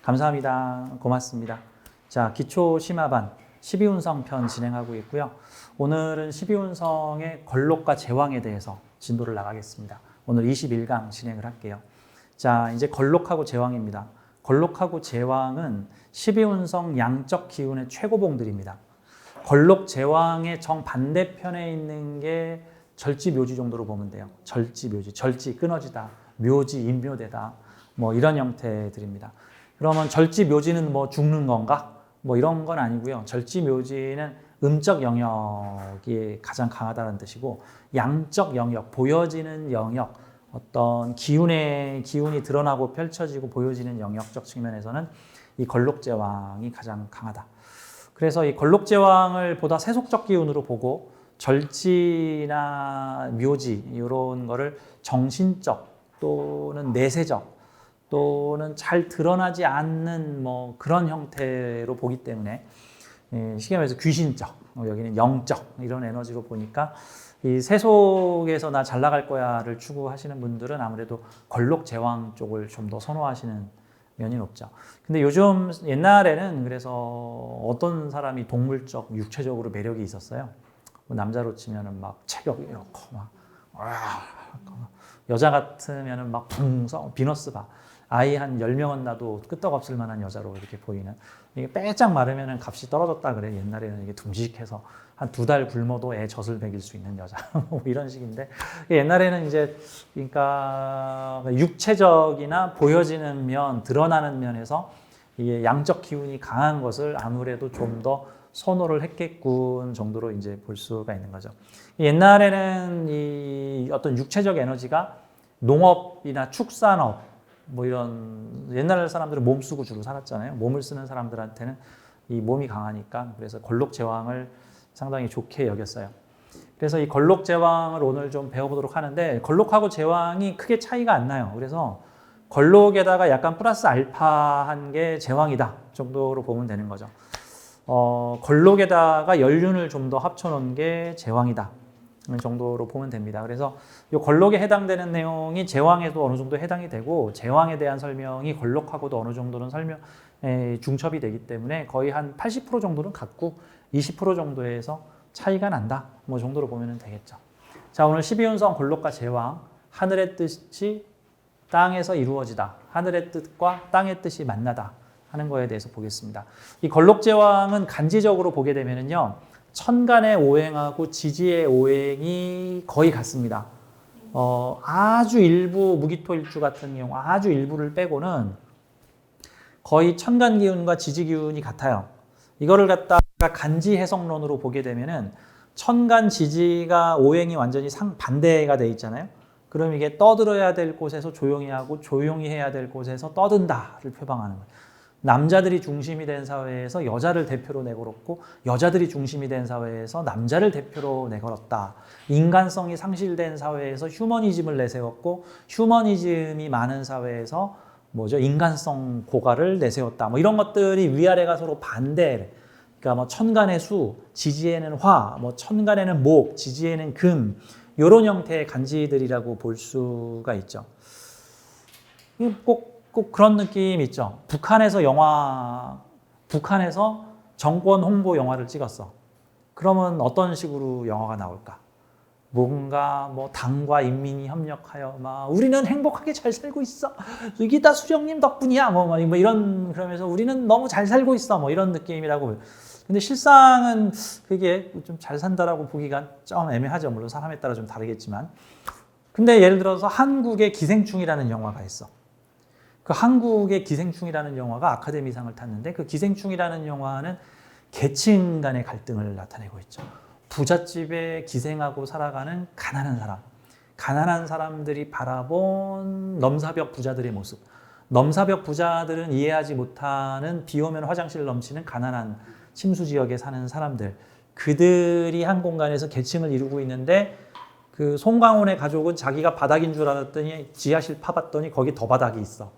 감사합니다. 고맙습니다. 자, 기초 심화반 12운성 편 진행하고 있고요. 오늘은 12운성의 걸록과 제왕에 대해서 진도를 나가겠습니다. 오늘 21강 진행을 할게요. 자, 이제 걸록하고 제왕입니다. 걸록하고 제왕은 12운성 양적 기운의 최고봉들입니다. 걸록 제왕의 정반대편에 있는 게 절지 묘지 정도로 보면 돼요. 절지 묘지, 절지 끊어지다, 묘지 인묘되다, 뭐 이런 형태들입니다. 그러면 절지 묘지는 뭐 죽는 건가? 뭐 이런 건 아니고요. 절지 묘지는 음적 영역이 가장 강하다는 뜻이고, 양적 영역, 보여지는 영역, 어떤 기운이 드러나고 펼쳐지고 보여지는 영역적 측면에서는 이 걸록제왕이 가장 강하다. 그래서 이 걸록제왕을 보다 세속적 기운으로 보고 절지나 묘지 이런 거를 정신적 또는 내세적 또는 잘 드러나지 않는 뭐 그런 형태로 보기 때문에 쉽게 말해서 귀신적, 여기는 영적 이런 에너지로 보니까 이 세속에서 나 잘 나갈 거야를 추구하시는 분들은 아무래도 걸록 제왕 쪽을 좀 더 선호하시는 면이 높죠. 근데 요즘 옛날에는 그래서 어떤 사람이 동물적, 육체적으로 매력이 있었어요. 뭐 남자로 치면은 막 체격 이렇고 막 여자 같으면은 막 풍성 비너스 봐. 아이 한 10명은 나도 끄떡없을 만한 여자로 이렇게 보이는. 이게 빼짝 마르면 값이 떨어졌다 그래. 옛날에는 이게 듬직해서 한 2달 굶어도 애 젖을 먹일 수 있는 여자. 뭐 이런 식인데. 옛날에는 이제, 그러니까 육체적이나 보여지는 면, 드러나는 면에서 이게 양적 기운이 강한 것을 아무래도 좀 더 선호를 했겠군 정도로 이제 볼 수가 있는 거죠. 옛날에는 이 어떤 육체적 에너지가 농업이나 축산업, 뭐 이런 옛날 사람들은 몸 쓰고 주로 살았잖아요. 몸을 쓰는 사람들한테는 이 몸이 강하니까 그래서 걸록제왕을 상당히 좋게 여겼어요. 그래서 이 걸록제왕을 오늘 좀 배워보도록 하는데 걸록하고 제왕이 크게 차이가 안 나요. 그래서 걸록에다가 약간 플러스 알파한 게 제왕이다 정도로 보면 되는 거죠. 걸록에다가 연륜을 좀 더 합쳐놓은 게 제왕이다 정도로 보면 됩니다. 그래서 이 걸록에 해당되는 내용이 제왕에도 어느 정도 해당이 되고 제왕에 대한 설명이 걸록하고도 어느 정도는 중첩이 되기 때문에 거의 한 80% 정도는 같고 20% 정도에서 차이가 난다 뭐 정도로 보면 되겠죠. 자, 오늘 12운성 걸록과 제왕, 하늘의 뜻이 땅에서 이루어지다, 하늘의 뜻과 땅의 뜻이 만나다 하는 거에 대해서 보겠습니다. 이 걸록제왕은 간지적으로 보게 되면은요, 천간의 오행하고 지지의 오행이 거의 같습니다. 아주 일부 무기토일주 같은 경우 아주 일부를 빼고는 거의 천간 기운과 지지 기운이 같아요. 이거를 갖다가 간지 해석론으로 보게 되면은 천간 지지가 오행이 완전히 반대가 돼 있잖아요. 그럼 이게 떠들어야 될 곳에서 조용히 하고 조용히 해야 될 곳에서 떠든다를 표방하는 거예요. 남자들이 중심이 된 사회에서 여자를 대표로 내걸었고 여자들이 중심이 된 사회에서 남자를 대표로 내걸었다. 인간성이 상실된 사회에서 휴머니즘을 내세웠고 휴머니즘이 많은 사회에서 인간성 고갈을 내세웠다. 뭐 이런 것들이 위아래가 서로 반대. 그러니까 뭐 천간의 수, 지지에는 화, 뭐 천간에는 목, 지지에는 금 이런 형태의 간지들이라고 볼 수가 있죠. 꼭 그런 느낌 있죠. 북한에서 정권 홍보 영화를 찍었어. 그러면 어떤 식으로 영화가 나올까? 뭔가 뭐 당과 인민이 협력하여 막 우리는 행복하게 잘 살고 있어. 이게 다 수령님 덕분이야. 뭐 이런 그러면서 우리는 너무 잘 살고 있어. 뭐 이런 느낌이라고. 근데 실상은 그게 좀 잘 산다라고 보기가 좀 애매하죠. 물론 사람에 따라 좀 다르겠지만. 근데 예를 들어서 한국의 기생충이라는 영화가 있어. 그 한국의 기생충이라는 영화가 아카데미상을 탔는데 그 기생충이라는 영화는 계층 간의 갈등을 나타내고 있죠. 부잣집에 기생하고 살아가는 가난한 사람들이 바라본 넘사벽 부자들의 모습. 넘사벽 부자들은 이해하지 못하는 비 오면 화장실 넘치는 가난한 침수지역에 사는 사람들. 그들이 한 공간에서 계층을 이루고 있는데 그 송강호의 가족은 자기가 바닥인 줄 알았더니 지하실 파봤더니 거기 더 바닥이 있어.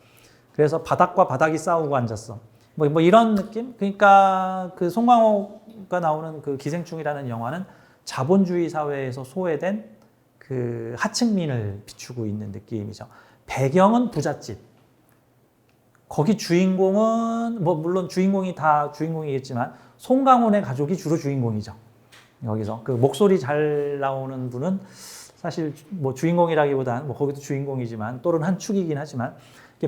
그래서 바닥과 바닥이 싸우고 앉았어. 뭐 이런 느낌? 그러니까 그 송강호가 나오는 그 기생충이라는 영화는 자본주의 사회에서 소외된 그 하층민을 비추고 있는 느낌이죠. 배경은 부잣집. 거기 주인공은 뭐 물론 주인공이 다 주인공이겠지만 송강호의 가족이 주로 주인공이죠. 여기서 그 목소리 잘 나오는 분은 사실 뭐 주인공이라기보다는 뭐 거기도 주인공이지만 또는 한 축이긴 하지만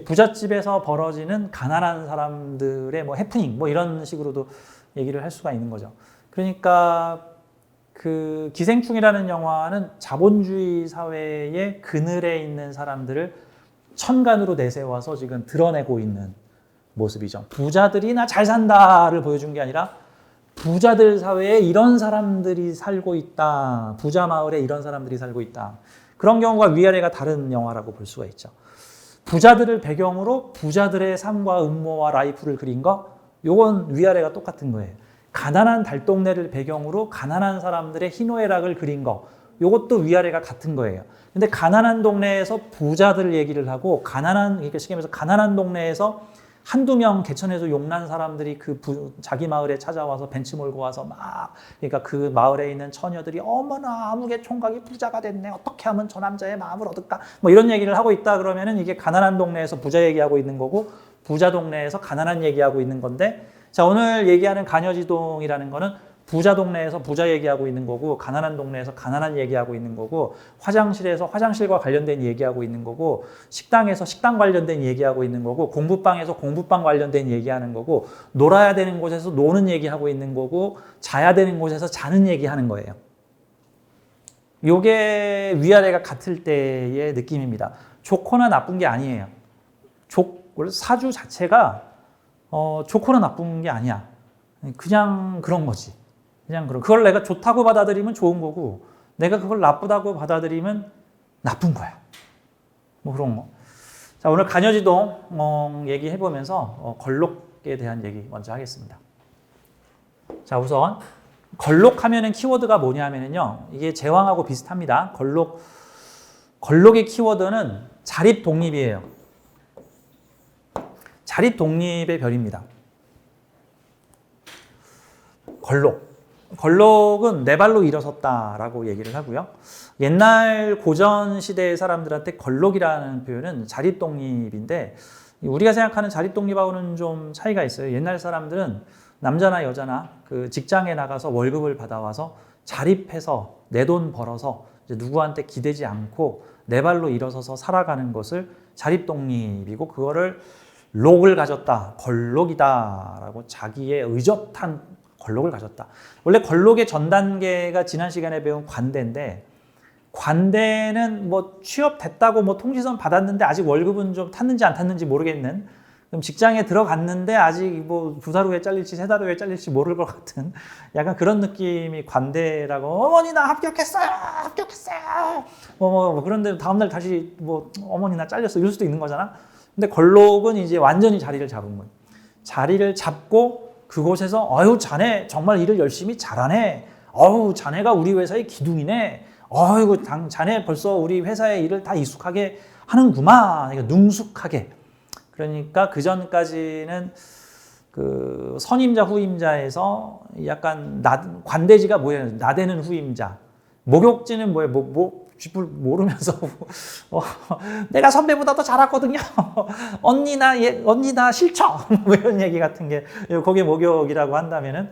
부잣집에서 벌어지는 가난한 사람들의 뭐 해프닝 뭐 이런 식으로도 얘기를 할 수가 있는 거죠. 그러니까 그 기생충이라는 영화는 자본주의 사회의 그늘에 있는 사람들을 천간으로 내세워서 지금 드러내고 있는 모습이죠. 부자들이 나 잘 산다를 보여준 게 아니라 부자들 사회에 이런 사람들이 살고 있다. 부자 마을에 이런 사람들이 살고 있다. 그런 경우가 위아래가 다른 영화라고 볼 수가 있죠. 부자들을 배경으로 부자들의 삶과 음모와 라이프를 그린 거, 요건 위아래가 똑같은 거예요. 가난한 달동네를 배경으로 가난한 사람들의 희노애락을 그린 거, 요것도 위아래가 같은 거예요. 근데 가난한 동네에서 부자들 얘기를 하고 그러니까 쉽게 말해서 가난한 동네에서 한두 명 개천에서 용난 사람들이 자기 마을에 찾아와서 벤치 몰고 와서 막 그러니까 그 마을에 있는 처녀들이 어머나 아무개 총각이 부자가 됐네. 어떻게 하면 저 남자의 마음을 얻을까? 뭐 이런 얘기를 하고 있다 그러면은 이게 가난한 동네에서 부자 얘기하고 있는 거고 부자 동네에서 가난한 얘기하고 있는 건데 자, 오늘 얘기하는 가녀지동이라는 거는 부자 동네에서 부자 얘기하고 있는 거고 가난한 동네에서 가난한 얘기하고 있는 거고 화장실에서 화장실과 관련된 얘기하고 있는 거고 식당에서 식당 관련된 얘기하고 있는 거고 공부방에서 공부방 관련된 얘기하는 거고 놀아야 되는 곳에서 노는 얘기하고 있는 거고 자야 되는 곳에서 자는 얘기하는 거예요. 요게 위아래가 같을 때의 느낌입니다. 좋거나 나쁜 게 아니에요. 사주 자체가 좋거나 나쁜 게 아니야. 그냥 그런 거지. 그걸 내가 좋다고 받아들이면 좋은 거고, 내가 그걸 나쁘다고 받아들이면 나쁜 거야. 뭐 그런 거. 자, 오늘 가녀지동 얘기해보면서 걸록에 대한 얘기 먼저 하겠습니다. 자, 우선 걸록하면은 키워드가 뭐냐면요. 이게 제왕하고 비슷합니다. 걸록의 키워드는 자립 독립이에요. 자립 독립의 별입니다. 걸록은 네 발로 일어섰다라고 얘기를 하고요. 옛날 고전 시대의 사람들한테 걸록이라는 표현은 자립 독립인데 우리가 생각하는 자립 독립하고는 좀 차이가 있어요. 옛날 사람들은 남자나 여자나 그 직장에 나가서 월급을 받아와서 자립해서 내 돈 벌어서 이제 누구한테 기대지 않고 네 발로 일어서서 살아가는 것을 자립 독립이고 그거를 록을 가졌다, 걸록이다라고 자기의 의젓한 걸록을 가졌다. 원래 걸록의 전 단계가 지난 시간에 배운 관대인데 관대는 뭐 취업됐다고 뭐 통지서 받았는데 아직 월급은 좀 탔는지 안 탔는지 모르겠는 그럼 직장에 들어갔는데 아직 뭐 2달 후에 잘릴지 3달 후에 잘릴지 모를 것 같은 약간 그런 느낌이 관대라고 어머니 나 합격했어요. 그런데 다음날 다시 뭐 어머니 나 잘렸어 이럴 수도 있는 거잖아. 근데 걸록은 이제 완전히 자리를 잡은 거예요. 자리를 잡고 그곳에서 아유 자네 정말 일을 열심히 잘하네. 아유 자네가 우리 회사의 기둥이네. 아이고 자네 벌써 우리 회사의 일을 다 익숙하게 하는구만. 그러니까 능숙하게. 그러니까 그 전까지는 그 선임자 후임자에서 약간 관대지가 뭐예요? 나대는 후임자. 목욕지는 뭐예요? 쥐뿔 모르면서 내가 선배보다 더 잘했거든요. 언니 나 싫죠. 뭐 이런 얘기 같은 게 거기에 목욕이라고 한다면은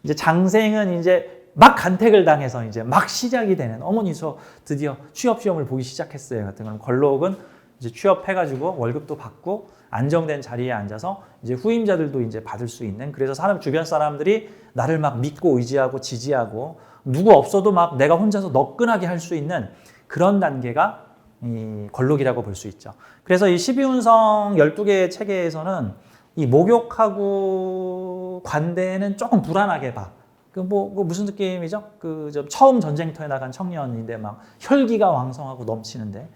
이제 장생은 이제 막 간택을 당해서 이제 막 시작이 되는 어머니 저 드디어 취업 시험을 보기 시작했어요 같은 건 걸록은 이제 취업해가지고 월급도 받고 안정된 자리에 앉아서 이제 후임자들도 이제 받을 수 있는 그래서 주변 사람들이 나를 막 믿고 의지하고 지지하고 누구 없어도 막 내가 혼자서 너끈하게 할 수 있는 그런 단계가 이 걸록이라고 볼 수 있죠. 그래서 이 12운성 12개의 체계에서는 이 목욕하고 관대는 조금 불안하게 봐. 무슨 느낌이죠? 처음 전쟁터에 나간 청년인데 막 혈기가 왕성하고 넘치는데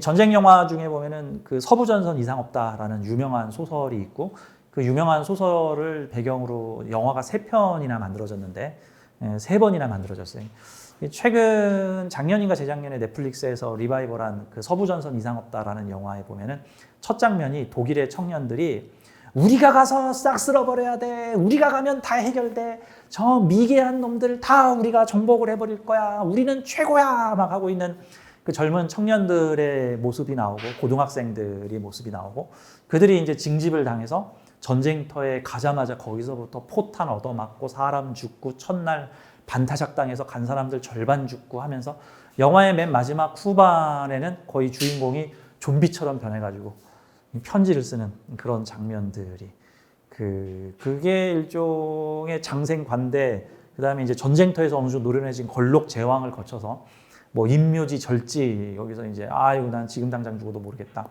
전쟁 영화 중에 보면은 그 서부전선 이상 없다라는 유명한 소설이 있고 그 유명한 소설을 배경으로 영화가 3편이나 만들어졌는데 3번이나 만들어졌어요. 최근 작년인가 재작년에 넷플릭스에서 리바이벌한 그 서부전선 이상 없다라는 영화에 보면은 첫 장면이 독일의 청년들이 우리가 가서 싹 쓸어버려야 돼. 우리가 가면 다 해결돼. 저 미개한 놈들 다 우리가 정복을 해버릴 거야. 우리는 최고야. 막 하고 있는 그 젊은 청년들의 모습이 나오고 고등학생들의 모습이 나오고 그들이 이제 징집을 당해서 전쟁터에 가자마자 거기서부터 포탄 얻어맞고 사람 죽고 첫날 반타작 당해서 간 사람들 절반 죽고 하면서 영화의 맨 마지막 후반에는 거의 주인공이 좀비처럼 변해가지고 편지를 쓰는 그런 장면들이 그게 일종의 장생관대 그다음에 이제 전쟁터에서 어느 정도 노련해진 걸록 제왕을 거쳐서 뭐 임묘지 절지 여기서 이제 아이고 난 지금 당장 죽어도 모르겠다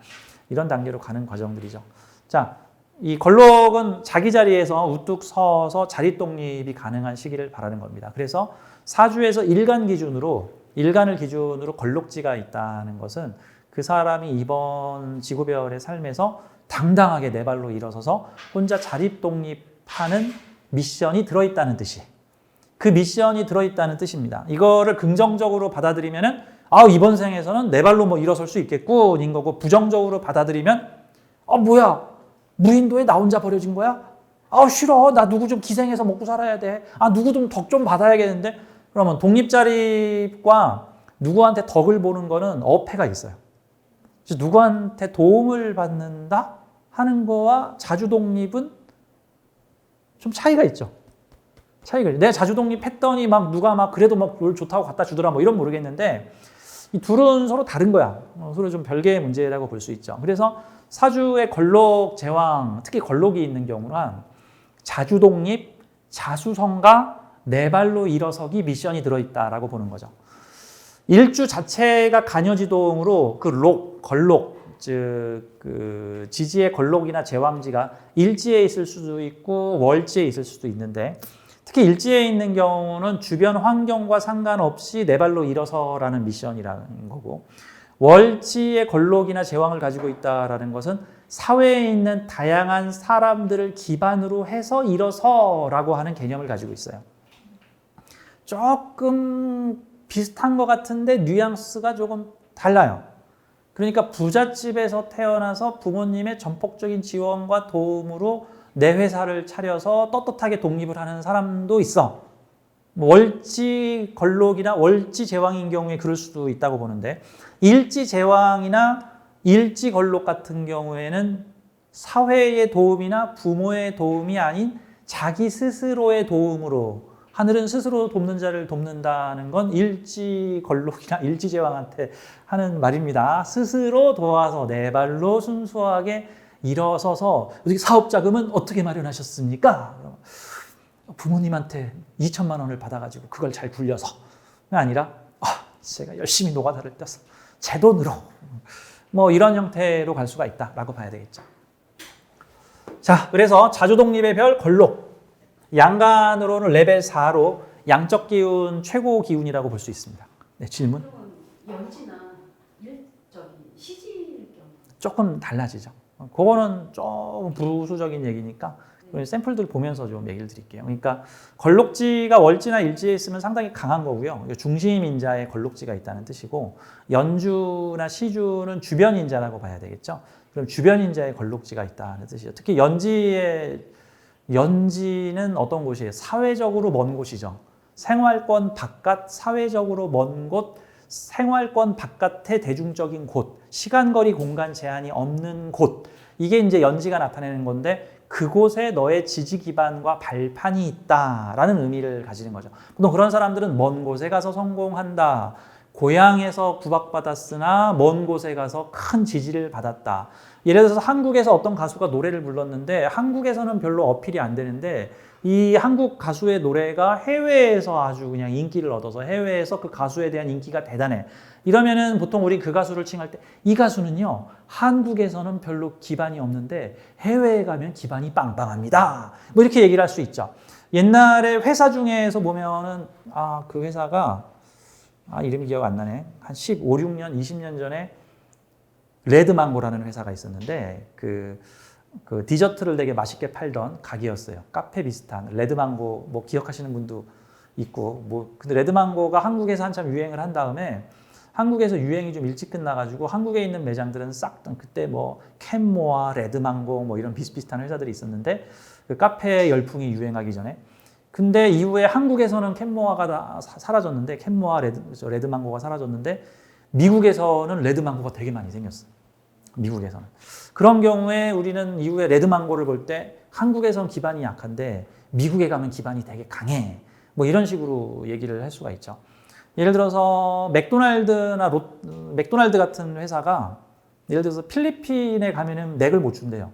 이런 단계로 가는 과정들이죠. 자, 이 걸록은 자기 자리에서 우뚝 서서 자리 독립이 가능한 시기를 바라는 겁니다. 그래서 사주에서 일간을 기준으로 걸록지가 있다는 것은 그 사람이 이번 지구별의 삶에서 당당하게 내 발로 일어서서 혼자 자립 독립하는 미션이 들어있다는 뜻이. 그 미션이 들어있다는 뜻입니다. 이거를 긍정적으로 받아들이면은 이번 생에서는 내 발로 뭐 일어설 수 있겠군인 거고 부정적으로 받아들이면 뭐야 무인도에 나 혼자 버려진 거야? 싫어. 나 누구 좀 기생해서 먹고 살아야 돼. 누구 좀 덕 좀 받아야겠는데? 그러면 독립자립과 누구한테 덕을 보는 거는 어폐가 있어요. 누구한테 도움을 받는다 하는 거와 자주독립은 좀 차이가 있죠. 내가 자주독립했더니 막 누가 막 그래도 막 뭘 좋다고 갖다 주더라 뭐 이런 모르겠는데 이 둘은 서로 다른 거야. 서로 좀 별개의 문제라고 볼 수 있죠. 그래서 사주의 걸록 제왕, 특히 걸록이 있는 경우는 자주독립, 자수성가, 내 발로 일어서기 미션이 들어있다라고 보는 거죠. 일주 자체가 간여지동으로 걸록, 즉 그 지지의 걸록이나 제왕지가 일지에 있을 수도 있고 월지에 있을 수도 있는데 특히 일지에 있는 경우는 주변 환경과 상관없이 내 발로 일어서라는 미션이라는 거고 월지의 걸록이나 제왕을 가지고 있다라는 것은 사회에 있는 다양한 사람들을 기반으로 해서 일어서라고 하는 개념을 가지고 있어요. 조금 비슷한 것 같은데 뉘앙스가 조금 달라요. 그러니까 부잣집에서 태어나서 부모님의 전폭적인 지원과 도움으로 내 회사를 차려서 떳떳하게 독립을 하는 사람도 있어. 월지 걸록이나 월지 제왕인 경우에 그럴 수도 있다고 보는데 일지 제왕이나 일지 걸록 같은 경우에는 사회의 도움이나 부모의 도움이 아닌 자기 스스로의 도움으로 하늘은 스스로 돕는 자를 돕는다는 건 일지 걸록이나 일지 제왕한테 하는 말입니다. 스스로 도와서 내 발로 순수하게 일어서서 사업 자금은 어떻게 마련하셨습니까? 부모님한테 2천만 원을 받아가지고 그걸 잘 굴려서 아니라 제가 열심히 노가다를 떠서 제 돈으로 뭐 이런 형태로 갈 수가 있다라고 봐야 되겠죠. 자, 그래서 자주독립의 별 걸록 양간으로는 레벨 4로 양적 기운 최고 기운이라고 볼 수 있습니다. 네, 질문? 연지나 시질 경우 조금 달라지죠. 그거는 조금 부수적인 얘기니까 샘플들 보면서 좀 얘기를 드릴게요. 그러니까 걸록지가 월지나 일지에 있으면 상당히 강한 거고요. 중심인자에 걸록지가 있다는 뜻이고 연주나 시주는 주변인자라고 봐야 되겠죠. 그럼 주변인자에 걸록지가 있다는 뜻이죠. 특히 연지는 어떤 곳이에요? 사회적으로 먼 곳이죠. 생활권 바깥, 사회적으로 먼 곳, 생활권 바깥의 대중적인 곳, 시간거리 공간 제한이 없는 곳. 이게 이제 연지가 나타내는 건데 그곳에 너의 지지 기반과 발판이 있다라는 의미를 가지는 거죠. 보통 그런 사람들은 먼 곳에 가서 성공한다. 고향에서 구박받았으나 먼 곳에 가서 큰 지지를 받았다. 예를 들어서 한국에서 어떤 가수가 노래를 불렀는데 한국에서는 별로 어필이 안 되는데 이 한국 가수의 노래가 해외에서 아주 그냥 인기를 얻어서 해외에서 그 가수에 대한 인기가 대단해. 이러면은 보통 우리 그 가수를 칭할 때 이 가수는요 한국에서는 별로 기반이 없는데 해외에 가면 기반이 빵빵합니다. 뭐 이렇게 얘기를 할 수 있죠. 옛날에 회사 중에서 보면은 그 회사가 이름이 기억 안 나네. 한 15, 16년, 20년 전에 레드망고라는 회사가 있었는데 그 디저트를 되게 맛있게 팔던 가게였어요. 카페 비슷한 레드망고 뭐 기억하시는 분도 있고 근데 레드망고가 한국에서 한참 유행을 한 다음에 한국에서 유행이 좀 일찍 끝나가지고 한국에 있는 매장들은 싹 그때 뭐 캔모아, 레드망고 뭐 이런 비슷비슷한 회사들이 있었는데 그 카페 열풍이 유행하기 전에 근데 이후에 한국에서는 캔모아가 다 사라졌는데 캔모아 레드망고가 사라졌는데 미국에서는 레드망고가 되게 많이 생겼어요. 미국에서는. 그런 경우에 우리는 이후에 레드망고를 볼 때 한국에서는 기반이 약한데 미국에 가면 기반이 되게 강해. 뭐 이런 식으로 얘기를 할 수가 있죠. 예를 들어서 맥도날드 같은 회사가 예를 들어서 필리핀에 가면은 맥을 못 준대요.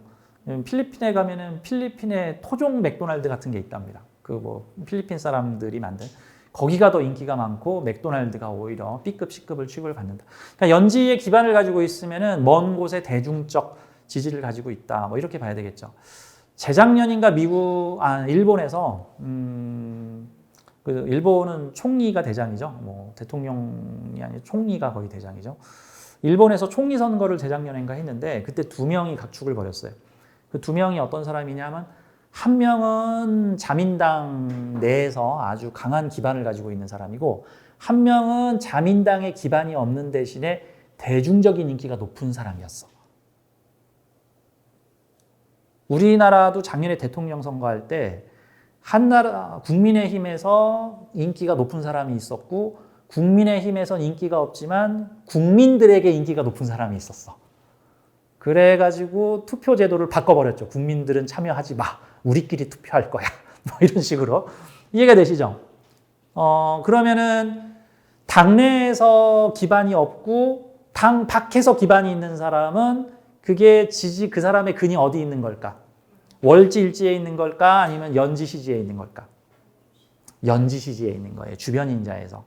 필리핀에 가면은 필리핀의 토종 맥도날드 같은 게 있답니다. 그 뭐 필리핀 사람들이 만든 거기가 더 인기가 많고 맥도날드가 오히려 B급, C급을 취급을 받는다. 그러니까 연지의 기반을 가지고 있으면은 먼 곳에 대중적 지지를 가지고 있다. 뭐 이렇게 봐야 되겠죠. 재작년인가 일본에서 그 일본은 총리가 대장이죠. 뭐 대통령이 아니라 총리가 거의 대장이죠. 일본에서 총리 선거를 재작년인가 했는데 그때 두 명이 각축을 벌였어요. 그 두 명이 어떤 사람이냐면 한 명은 자민당 내에서 아주 강한 기반을 가지고 있는 사람이고 한 명은 자민당의 기반이 없는 대신에 대중적인 인기가 높은 사람이었어. 우리나라도 작년에 대통령 선거할 때 한나라 국민의힘에서 인기가 높은 사람이 있었고 국민의힘에선 인기가 없지만 국민들에게 인기가 높은 사람이 있었어. 그래가지고 투표 제도를 바꿔버렸죠. 국민들은 참여하지 마. 우리끼리 투표할 거야. 뭐 이런 식으로. 이해가 되시죠? 그러면은 당내에서 기반이 없고 당 밖에서 기반이 있는 사람은 그게 그 사람의 근이 어디 있는 걸까? 월지일지에 있는 걸까? 아니면 연지시지에 있는 걸까? 연지시지에 있는 거예요. 주변인자에서.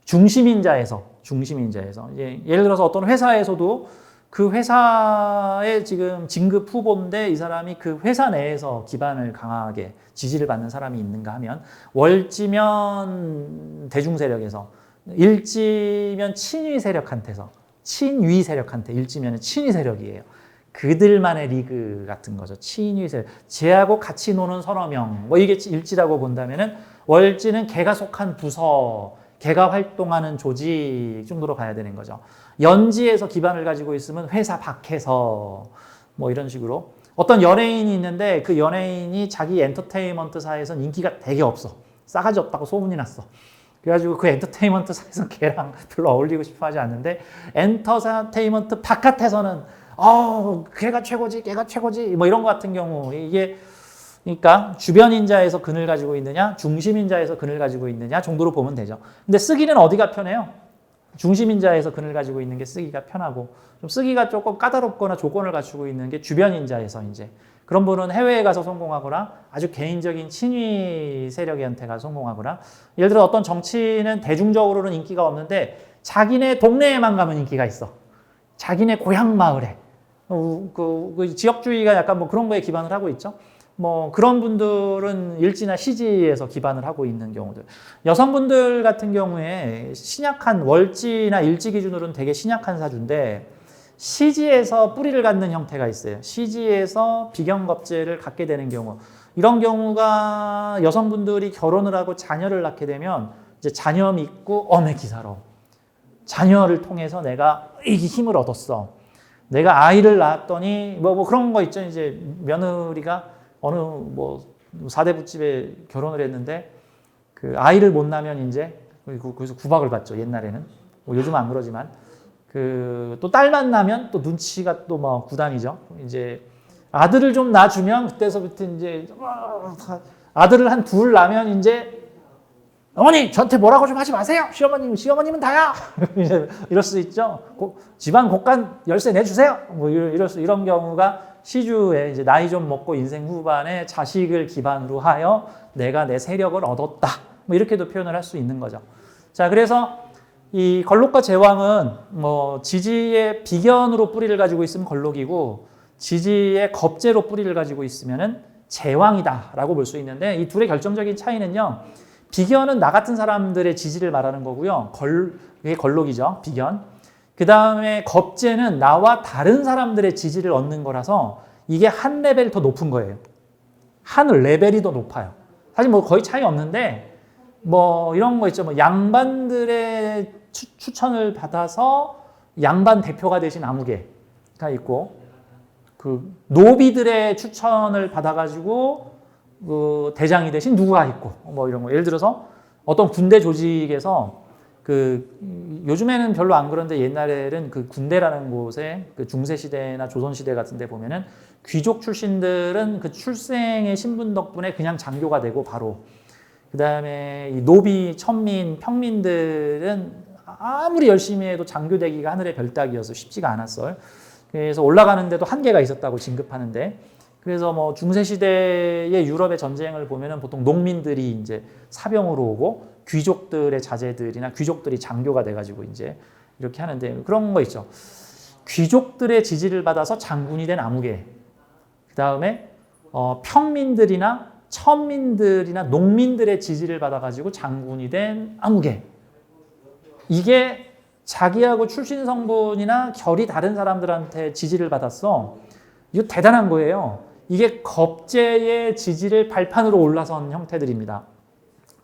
중심인자에서. 예를 들어서 어떤 회사에서도 그 회사의 지금 진급 후보인데 이 사람이 그 회사 내에서 기반을 강하게 지지를 받는 사람이 있는가 하면 월지면 대중 세력에서 일지면 친위 세력한테서 친위 세력한테 일지면은 친위 세력이에요. 그들만의 리그 같은 거죠. 친위 세력. 쟤하고 같이 노는 서너 명. 뭐 이게 일지라고 본다면은 월지는 걔가 속한 부서, 걔가 활동하는 조직 정도로 봐야 되는 거죠. 연지에서 기반을 가지고 있으면 회사 밖에서 뭐 이런 식으로 어떤 연예인이 있는데 그 연예인이 자기 엔터테인먼트사에선 인기가 되게 없어. 싸가지 없다고 소문이 났어. 그래가지고 그 엔터테인먼트사에서 걔랑 별로 어울리고 싶어 하지 않는데 엔터테인먼트 바깥에서는 걔가 최고지 뭐 이런 거 같은 경우 이게 그러니까 주변인자에서 근을 가지고 있느냐 중심인자에서 근을 가지고 있느냐 정도로 보면 되죠. 근데 쓰기는 어디가 편해요? 중심인자에서 근을 가지고 있는 게 쓰기가 편하고 좀 쓰기가 조금 까다롭거나 조건을 갖추고 있는 게 주변인자에서 이제 그런 분은 해외에 가서 성공하거나 아주 개인적인 친위 세력한테 가서 성공하거나 예를 들어 어떤 정치는 대중적으로는 인기가 없는데 자기네 동네에만 가면 인기가 있어. 자기네 고향 마을에 그 지역주의가 약간 뭐 그런 거에 기반을 하고 있죠. 뭐 그런 분들은 일지나 시지에서 기반을 하고 있는 경우들. 여성분들 같은 경우에 신약한 월지나 일지 기준으로는 되게 신약한 사주인데 시지에서 뿌리를 갖는 형태가 있어요. 시지에서 비경겁제를 갖게 되는 경우. 이런 경우가 여성분들이 결혼을 하고 자녀를 낳게 되면 이제 자녀 믿고 기사로. 자녀를 통해서 내가 이 힘을 얻었어. 내가 아이를 낳았더니 뭐 그런 거 있죠. 이제 며느리가 어느 뭐 4대 부집에 결혼을 했는데 그 아이를 못 낳으면 이제 거기서 구박을 받죠. 옛날에는. 뭐 요즘은 안 그러지만 그 또 딸만 낳으면 또 눈치가 또 뭐 구단이죠. 이제 아들을 좀 낳아주면 그때서부터 이제 아들을 한 둘 낳으면 이제 어머니 저한테 뭐라고 좀 하지 마세요. 시어머님은 다야. 이럴 수 있죠. 집안 곳간 열쇠 내주세요. 뭐 이런 경우가 시주에 이제 나이 좀 먹고 인생 후반에 자식을 기반으로 하여 내가 내 세력을 얻었다. 뭐 이렇게도 표현을 할 수 있는 거죠. 자, 그래서 이 걸록과 제왕은 뭐 지지의 비견으로 뿌리를 가지고 있으면 걸록이고 지지의 겁제로 뿌리를 가지고 있으면은 제왕이다라고 볼 수 있는데 이 둘의 결정적인 차이는요. 비견은 나 같은 사람들의 지지를 말하는 거고요. 이게 걸록이죠. 비견. 그 다음에 겁제는 나와 다른 사람들의 지지를 얻는 거라서 이게 한 레벨 더 높은 거예요. 한 레벨이 더 높아요. 사실 뭐 거의 차이 없는데 뭐 이런 거 있죠. 뭐 양반들의 추천을 받아서 양반 대표가 되신 아무개가 있고, 그 노비들의 추천을 받아가지고 그 대장이 되신 누구가 있고, 뭐 이런 거. 예를 들어서 어떤 군대 조직에서 그 요즘에는 별로 안 그런데 옛날에는 그 군대라는 곳에 그 중세 시대나 조선 시대 같은 데 보면은 귀족 출신들은 그 출생의 신분 덕분에 그냥 장교가 되고 바로, 그다음에 이 노비, 천민, 평민들은 아무리 열심히 해도 장교 되기가 하늘의 별 따기여서 쉽지가 않았어요. 그래서 올라가는데도 한계가 있었다고 진급하는데, 그래서 뭐 중세 시대의 유럽의 전쟁을 보면은 보통 농민들이 이제 사병으로 오고 귀족들의 자제들이나 귀족들이 장교가 돼가지고 이제 이렇게 하는데, 그런 거 있죠. 귀족들의 지지를 받아서 장군이 된 아무개. 그 다음에 평민들이나 천민들이나 농민들의 지지를 받아가지고 장군이 된 아무개. 이게 자기하고 출신 성분이나 결이 다른 사람들한테 지지를 받았어. 이거 대단한 거예요. 이게 겁제의 지지를 발판으로 올라선 형태들입니다.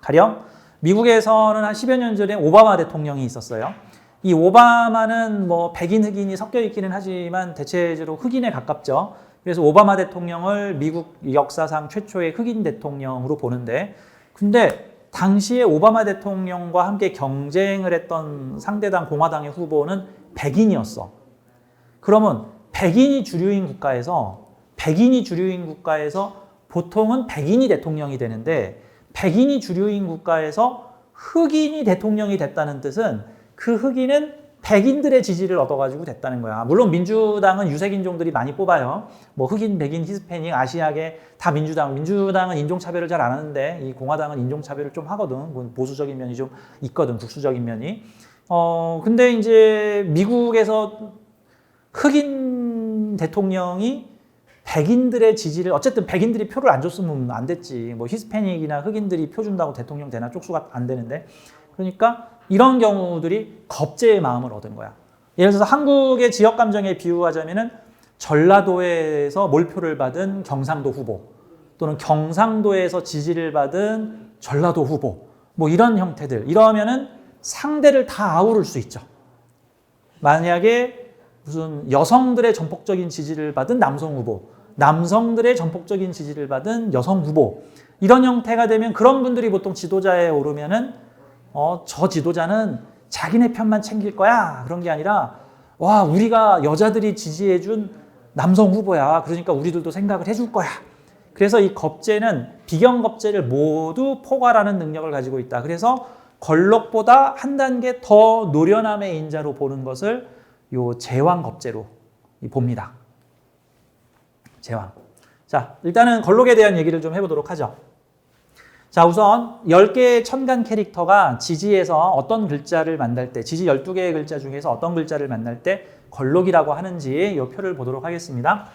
가령 미국에서는 한 10여 년 전에 오바마 대통령이 있었어요. 이 오바마는 뭐 백인 흑인이 섞여 있기는 하지만 대체적으로 흑인에 가깝죠. 그래서 오바마 대통령을 미국 역사상 최초의 흑인 대통령으로 보는데, 근데 당시에 오바마 대통령과 함께 경쟁을 했던 상대당 공화당의 후보는 백인이었어. 그러면 백인이 주류인 국가에서 보통은 백인이 대통령이 되는데, 백인이 주류인 국가에서 흑인이 대통령이 됐다는 뜻은 그 흑인은 백인들의 지지를 얻어가지고 됐다는 거야. 물론 민주당은 유색인종들이 많이 뽑아요. 뭐 흑인, 백인, 히스패닉, 아시아계 다 민주당은 인종차별을 잘 안 하는데 이 공화당은 인종차별을 좀 하거든. 보수적인 면이 좀 있거든, 국수적인 면이. 근데 이제 미국에서 흑인 대통령이 백인들의 지지를, 어쨌든 백인들이 표를 안 줬으면 안 됐지. 뭐 히스패닉이나 흑인들이 표 준다고 대통령 되나? 쪽수가 안 되는데. 그러니까 이런 경우들이 겁제의 마음을 얻은 거야. 예를 들어서 한국의 지역 감정에 비유하자면은 전라도에서 몰표를 받은 경상도 후보, 또는 경상도에서 지지를 받은 전라도 후보, 뭐 이런 형태들. 이러면은 상대를 다 아우를 수 있죠. 만약에 무슨 여성들의 전폭적인 지지를 받은 남성 후보, 남성들의 전폭적인 지지를 받은 여성 후보, 이런 형태가 되면 그런 분들이 보통 지도자에 오르면은 저 지도자는 자기네 편만 챙길 거야, 그런 게 아니라 와, 우리가 여자들이 지지해준 남성 후보야, 그러니까 우리들도 생각을 해줄 거야. 그래서 이 겁제는 비경겁제를 모두 포괄하는 능력을 가지고 있다. 그래서 걸록보다 한 단계 더 노련함의 인자로 보는 것을 요 제왕겁제로 봅니다. 제왕. 자, 일단은 걸록에 대한 얘기를 좀 해보도록 하죠. 자, 우선 10개의 천간 캐릭터가 지지에서 어떤 글자를 만날 때, 지지 12개의 글자 중에서 어떤 글자를 만날 때 걸록이라고 하는지 이 표를 보도록 하겠습니다.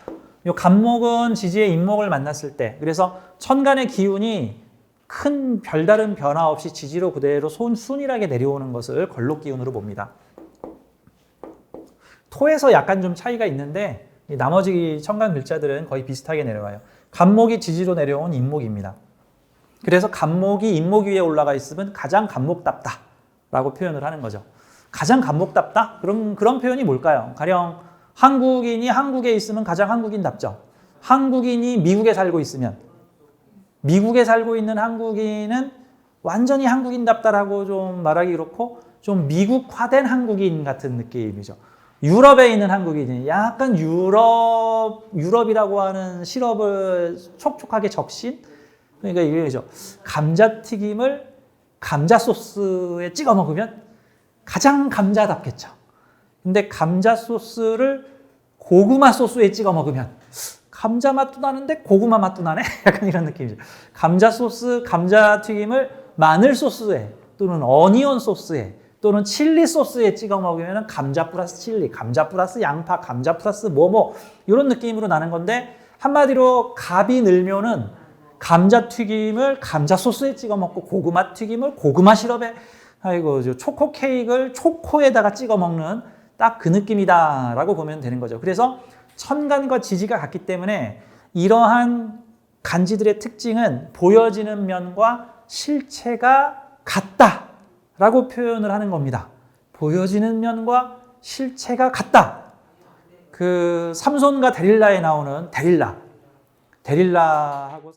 이 간목은 지지의 인목을 만났을 때, 그래서 천간의 기운이 큰 별다른 변화 없이 지지로 그대로 순이하게 내려오는 것을 걸록 기운으로 봅니다. 토에서 약간 좀 차이가 있는데 나머지 천간 글자들은 거의 비슷하게 내려가요. 간목이 지지로 내려온 인목입니다. 그래서 간목이 인목 위에 올라가 있으면 가장 간목답다라고 표현을 하는 거죠. 가장 간목답다? 그런 표현이 뭘까요? 가령 한국인이 한국에 있으면 가장 한국인답죠. 한국인이 미국에 살고 있으면, 미국에 살고 있는 한국인은 완전히 한국인답다라고 좀 말하기 그렇고 좀 미국화된 한국인 같은 느낌이죠. 유럽에 있는 한국인이 약간 유럽이라고 하는 시럽을 촉촉하게 적신, 그러니까 이게죠. 감자튀김을 감자 소스에 찍어 먹으면 가장 감자답겠죠. 근데 감자 소스를 고구마 소스에 찍어 먹으면 감자 맛도 나는데 고구마 맛도 나네? 약간 이런 느낌이죠. 감자 소스, 감자튀김을 마늘 소스에 또는 어니언 소스에 또는 칠리 소스에 찍어 먹으면 감자 플러스 칠리, 감자 플러스 양파, 감자 플러스 뭐뭐 이런 느낌으로 나는 건데, 한마디로 갑이 늘면은 감자튀김을 감자 소스에 찍어 먹고 고구마 튀김을 고구마 시럽에, 초코 케이크를 초코에다가 찍어 먹는 딱 그 느낌이다라고 보면 되는 거죠. 그래서 천간과 지지가 같기 때문에 이러한 간지들의 특징은 보여지는 면과 실체가 같다라고 표현을 하는 겁니다. 보여지는 면과 실체가 같다. 그 삼손과 데릴라에 나오는 데릴라하고